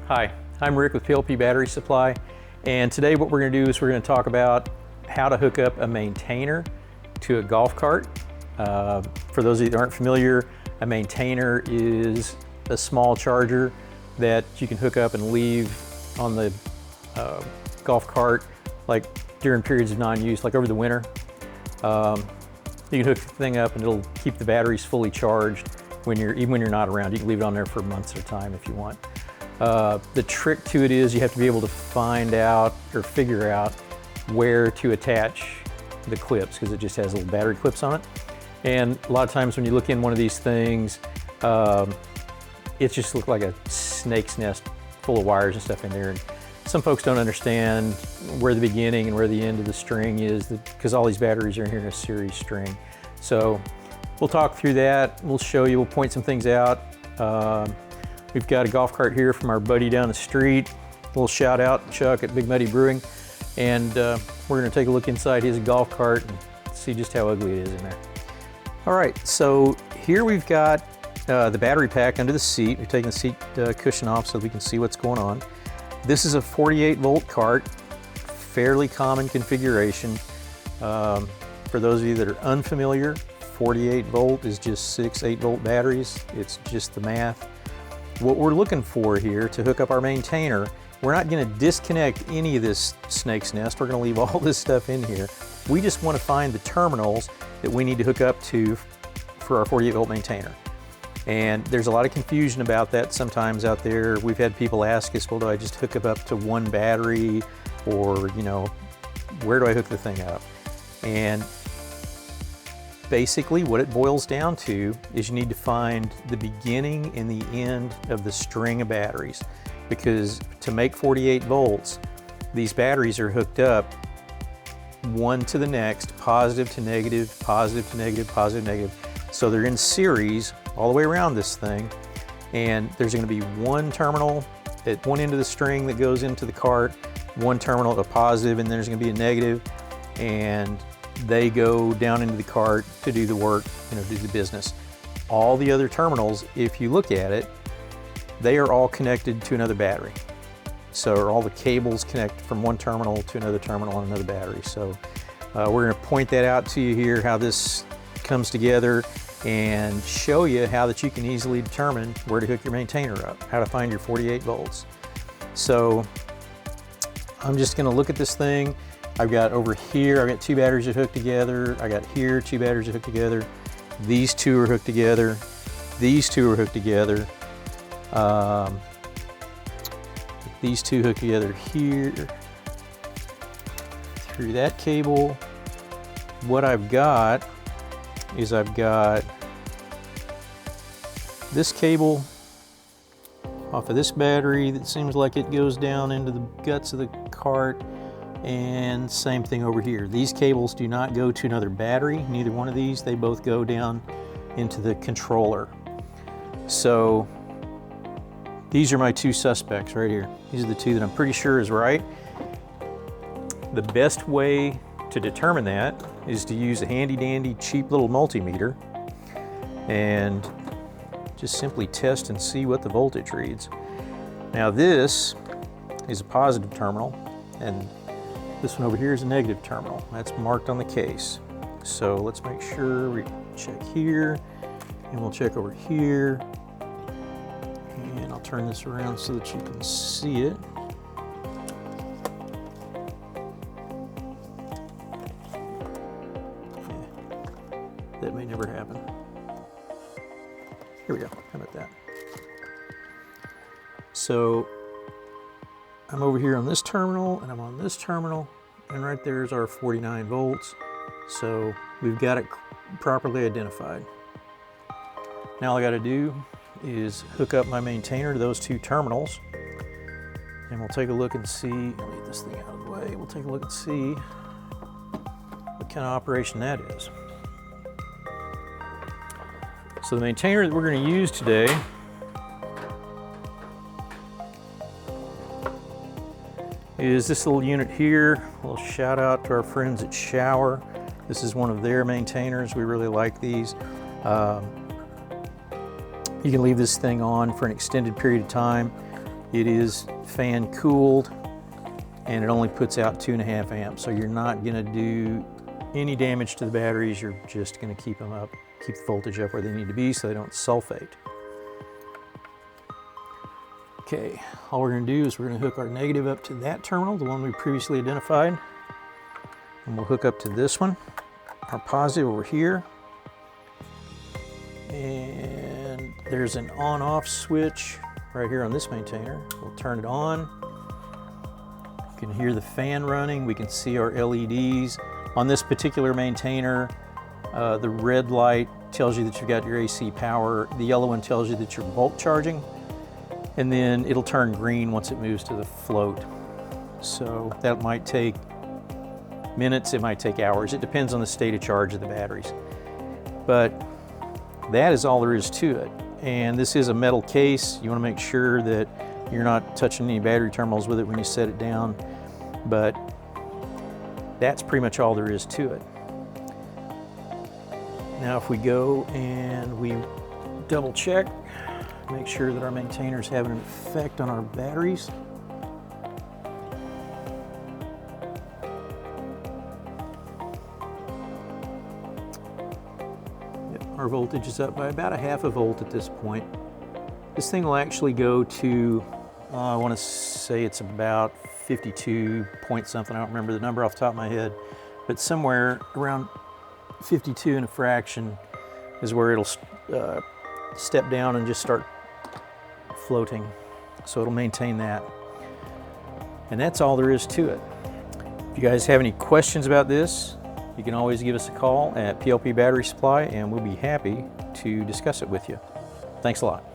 Hi, I'm Rick with PLP Battery Supply, and today what we're going to do is we're going to talk about how to hook up a maintainer to a golf cart. For those of you that aren't familiar, a maintainer is a small charger that you can hook up and leave on the golf cart, like during periods of non-use, like over the winter. You can hook the thing up and it'll keep the batteries fully charged even when you're not around. You can leave it on there for months at a time if you want. The trick to it is you have to be able to find out or figure out where to attach the clips, because it just has little battery clips on it. And a lot of times when you look in one of these things, it just looks like a snake's nest full of wires and stuff in there. And some folks don't understand where the beginning and where the end of the string is, because all these batteries are in here in a series string. So we'll talk through that. We'll show you, we'll point some things out. We've got a golf cart here from our buddy down the street. A little shout out, Chuck at Big Muddy Brewing. And we're gonna take a look inside his golf cart and see just how ugly it is in there. All right, so here we've got the battery pack under the seat. We're taking the seat cushion off so we can see what's going on. This is a 48 volt cart, fairly common configuration. For those of you that are unfamiliar, 48 volt is just 6 8-volt batteries. It's just the math. What we're looking for here to hook up our maintainer, we're not going to disconnect any of this snake's nest. We're going to leave all this stuff in here. We just want to find the terminals that we need to hook up to for our 48 volt maintainer. And there's a lot of confusion about that sometimes out there. We've had people ask us, well, do I just hook it up to one battery, or, you know, where do I hook the thing up? And basically what it boils down to is you need to find the beginning and the end of the string of batteries, because to make 48 volts, these batteries are hooked up one to the next, positive to negative, positive to negative, positive to negative. So they're in series all the way around this thing, and there's going to be one terminal at one end of the string that goes into the cart, one terminal at a positive, and there's going to be a negative, and they go down into the cart to do the work, you know, do the business. All the other terminals, if you look at it, they are all connected to another battery. So all the cables connect from one terminal to another terminal on another battery. So we're going to point that out to you here, how this comes together, and show you how that you can easily determine where to hook your maintainer up, how to find your 48 volts. So I'm just going to look at this thing. I've got over here, I've got two batteries that hook together. I got here two batteries that hook together. These two are hooked together. These two are hooked together. These two hook together here through that cable. What I've got is I've got this cable off of this battery that seems like it goes down into the guts of the cart, and same thing over here. These cables do not go to another battery, neither one of these. They both go down into the controller. So these are my two suspects right here. These are the two that I'm pretty sure is right. The best way to determine that is to use a handy dandy cheap little multimeter and just simply test and see what the voltage reads. Now this is a positive terminal, and this one over here is a negative terminal. That's marked on the case. So let's make sure we check here, and we'll check over here. And I'll turn this around so that you can see it. That may never happen. Here we go, how about that? So I'm over here on this terminal, and I'm on this terminal, and right there's our 49 volts. So we've got it properly identified. Now all I gotta do is hook up my maintainer to those two terminals, and we'll take a look and see, let me get this thing out of the way, we'll take a look and see what kind of operation that is. So the maintainer that we're going to use today is this little unit here. A little shout out to our friends at Shower. This is one of their maintainers. We really like these. You can leave this thing on for an extended period of time. It is fan cooled and it only puts out 2.5 amps. So you're not gonna do any damage to the batteries. You're just gonna keep them up, keep the voltage up where they need to be so they don't sulfate. Okay, all we're gonna do is we're gonna hook our negative up to that terminal, the one we previously identified. And we'll hook up to this one, our positive over here. And there's an on-off switch right here on this maintainer. We'll turn it on. You can hear the fan running. We can see our LEDs. On this particular maintainer, the red light tells you that you've got your AC power. The yellow one tells you that you're bulk charging. And then it'll turn green once it moves to the float. So that might take minutes, it might take hours. It depends on the state of charge of the batteries. But that is all there is to it. And this is a metal case. You want to make sure that you're not touching any battery terminals with it when you set it down. But that's pretty much all there is to it. Now if we go and we double check, make sure that our maintainer is having an effect on our batteries. Yep, our voltage is up by about 1/2 volt at this point. This thing will actually go to, I want to say it's about 52 point something. I don't remember the number off the top of my head, but somewhere around 52 and a fraction is where it'll step down and just start floating. So it'll maintain that. And that's all there is to it. If you guys have any questions about this, you can always give us a call at PLP Battery Supply and we'll be happy to discuss it with you. Thanks a lot.